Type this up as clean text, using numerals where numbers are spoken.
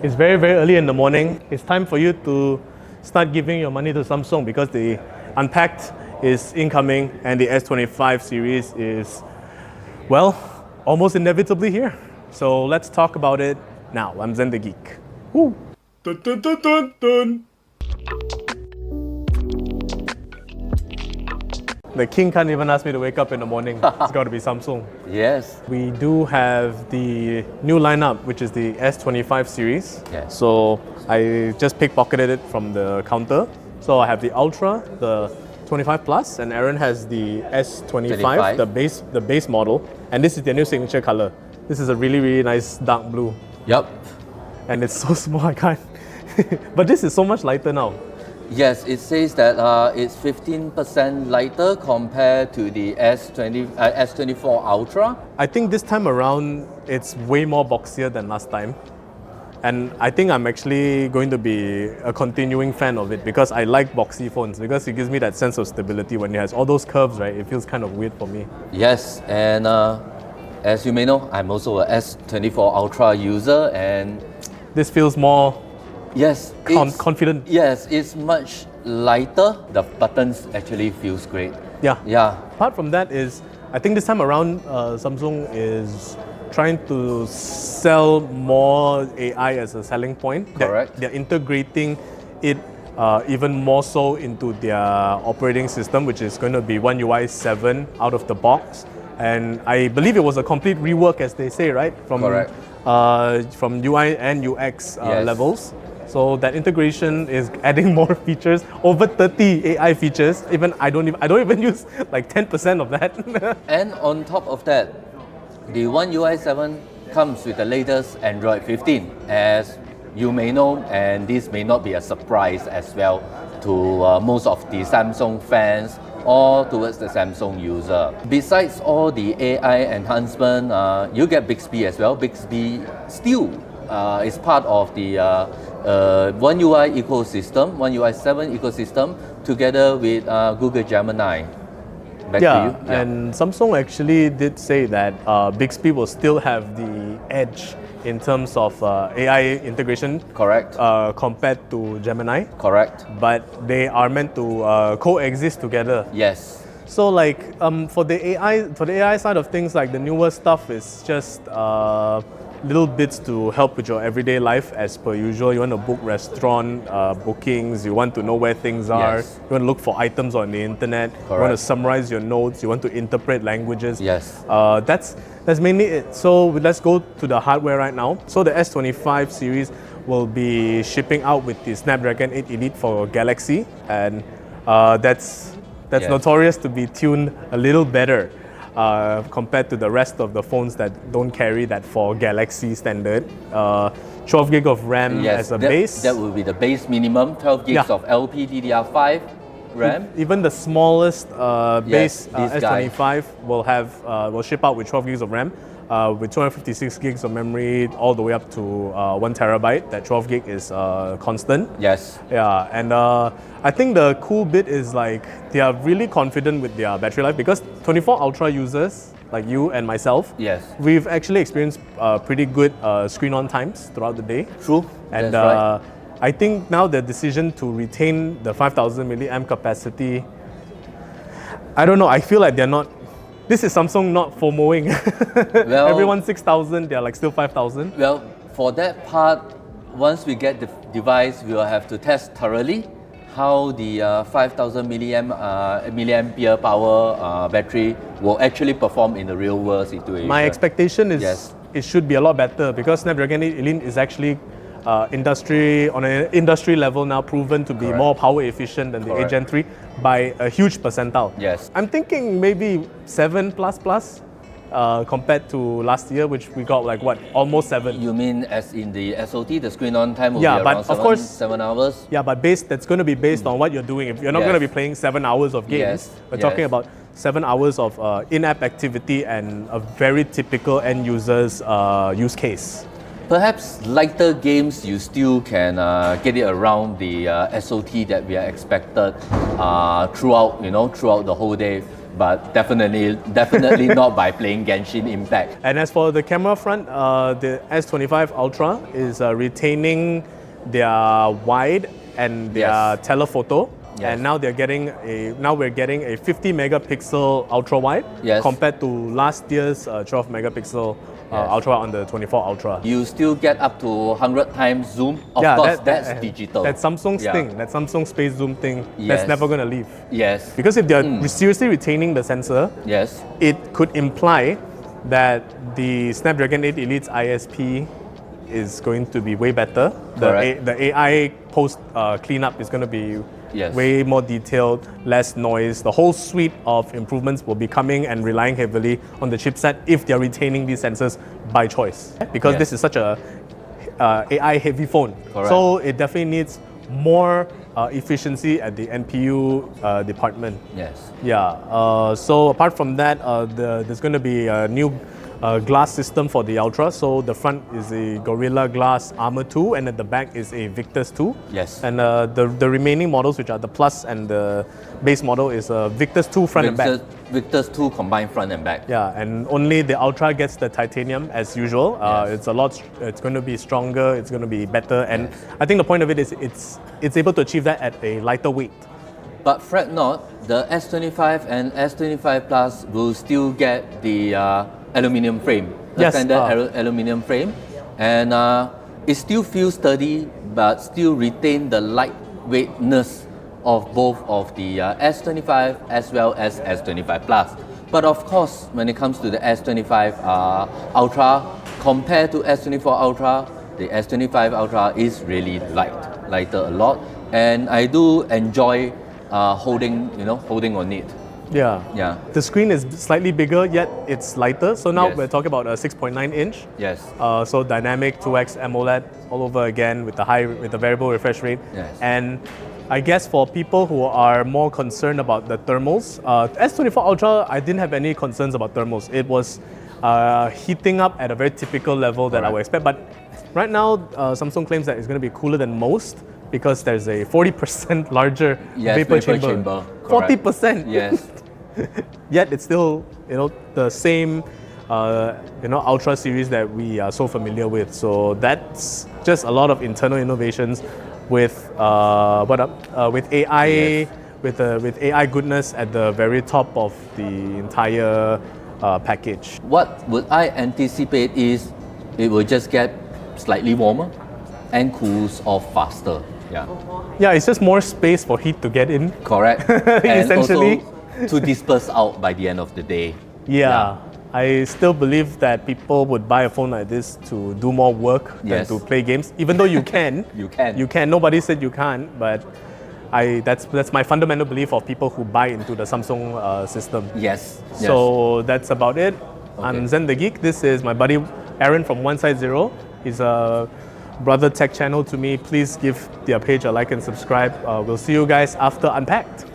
It's very, very early in the morning. It's time for you to start giving your money to Samsung because the Unpacked is incoming and the S25 series is, well, almost inevitably here. So let's talk about it now. I'm Zen the Geek. Woo. Dun, dun, dun, dun, dun. The king can't even ask me to wake up in the morning. It's got to be Samsung. Yes. We do have the new lineup, which is the S25 series. Yes. So I just pickpocketed it from the counter. So I have the Ultra, the 25 Plus, and Aaron has the S25, 25. the base model. And this is their new signature color. This is a really, really nice dark blue. Yep. And it's so small, I can't. But this is so much lighter now. Yes, it says that it's 15% lighter compared to the S24 Ultra. I think this time around, it's way more boxier than last time. And I think I'm actually going to be a continuing fan of it because I like boxy phones because it gives me that sense of stability when it has all those curves, right? It feels kind of weird for me. Yes, and as you may know, I'm also a S24 Ultra user, and this feels more confident. Yes, it's much lighter. The buttons actually feels great. Yeah. Yeah. Apart from that I think this time around Samsung is trying to sell more AI as a selling point. Correct. They're integrating it even more so into their operating system, which is going to be One UI 7 out of the box. And I believe it was a complete rework, as they say, right? Correct. From UI and UX levels. So that integration is adding more features, over 30 AI features. I don't even use like 10% of that. And on top of that, the One UI 7 comes with the latest Android 15, as you may know, and this may not be a surprise as well to most of the Samsung fans or towards the Samsung user. Besides all the AI enhancement, you get Bixby as well. Bixby still is part of the One UI ecosystem, One UI 7 ecosystem, together with Google Gemini. Back to you. Yeah. And Samsung actually did say that Bixby will still have the edge in terms of AI integration. Correct. Compared to Gemini. Correct. But they are meant to coexist together. Yes. So for the AI side of things, like the newer stuff is just little bits to help with your everyday life as per usual. You want to book restaurant bookings, you want to know where things are, Yes. you want to look for items on the internet, you want to summarize your notes, you want to interpret languages. Yes. That's mainly it. So let's go to the hardware right now. So the S25 series will be shipping out with the Snapdragon 8 Elite for Galaxy, and that's notorious to be tuned a little better compared to the rest of the phones that don't carry that for Galaxy standard. 12 gig of RAM as a base. That will be the base minimum, 12 gigs of LPDDR5 RAM. Even the smallest base S25 guy will ship out with 12 gigs of RAM. With 256 gigs of memory all the way up to 1 terabyte. That 12 gig is constant. Yes. Yeah, and I think the cool bit is like they are really confident with their battery life because 24 Ultra users like you and myself, yes, we've actually experienced pretty good screen on times throughout the day. True. And that's right. I think now the decision to retain the 5000 milliamp capacity, I don't know, I feel like they're not. This is Samsung not FOMOing. Well, everyone's 6,000, they're like still 5,000. Well, for that part, once we get the device, we will have to test thoroughly how the 5000 milliampere power battery will actually perform in the real world situation. My expectation is it should be a lot better because Snapdragon 8 Elite is actually on an industry level now proven to be more power efficient than the 8 Gen 3 by a huge percentile. Yes. I'm thinking maybe 7++ compared to last year, which we got like what, almost 7. You mean as in the SOT, the screen on time will be around 7 hours? Yeah, but that's going to be based on what you're doing. If you're not going to be playing 7 hours of games, we're talking about 7 hours of in-app activity and a very typical end user's use case. Perhaps lighter games, you still can get it around the SOT that we are expected throughout the whole day. but definitely not by playing Genshin Impact. And as for the camera front, the S25 Ultra is retaining their wide and their Yes. telephoto. Yes. And now we're getting a 50 megapixel ultra wide Yes. compared to last year's 12 megapixel Yes. ultra on the 24 Ultra. You still get up to 100 times zoom. Of course, that's digital. That's Samsung's Yeah. thing. That Samsung space zoom thing. Yes. That's never gonna leave. Yes. Because if they're seriously retaining the sensor, Yes. it could imply that the Snapdragon 8 Elite's ISP is going to be way better. Correct. The AI post cleanup is going to be Yes. way more detailed, less noise. The whole suite of improvements will be coming and relying heavily on the chipset if they're retaining these sensors by choice. Because Yes. this is such a AI heavy phone. Correct. So it definitely needs more efficiency at the NPU department. Yes. Yeah, so apart from that, there's going to be a new glass system for the Ultra. So the front is a Gorilla Glass Armor 2 and at the back is a Victus 2. Yes. And the remaining models, which are the Plus and the base model, is Victus 2 front and back. Victus 2 combined front and back. Yeah, and only the Ultra gets the titanium as usual. Yes. It's going to be stronger, it's going to be better. And Yes. I think the point of it is it's able to achieve that at a lighter weight. But fret not, the S25 and S25 Plus will still get the aluminium frame, the Yes, standard aluminium frame, and it still feels sturdy, but still retain the lightweightness of both of the S25 as well as S25 Plus. But of course, when it comes to the S25 Ultra, compared to S24 Ultra, the S25 Ultra is really lighter a lot, and I do enjoy holding on it. Yeah. Yeah. The screen is slightly bigger, yet it's lighter. So now Yes. we're talking about a 6.9 inch. Yes. So dynamic 2x AMOLED all over again with the variable refresh rate. Yes. And I guess for people who are more concerned about the thermals, S24 Ultra, I didn't have any concerns about thermals. It was heating up at a very typical level that I would expect. But right now, Samsung claims that it's going to be cooler than most because there's a 40% larger vapor chamber. Correct. 40%. Yes. Yet it's still the same Ultra series that we are so familiar with. So that's just a lot of internal innovations with with AI Yes. with AI goodness at the very top of the entire package. What would I anticipate is it will just get slightly warmer and cools off faster. Yeah. Yeah, it's just more space for heat to get in. Correct. And Essentially. also to disperse out by the end of the day. Yeah. I still believe that people would buy a phone like this to do more work Yes. than to play games. Even though you can, You can. You can. Nobody said you can't, but that's my fundamental belief of people who buy into the Samsung system. Yes. So that's about it. I'm Okay. Zen the Geek. This is my buddy Aaron from One Side Zero. He's a brother tech channel to me. Please give their page a like and subscribe. We'll see you guys after Unpacked.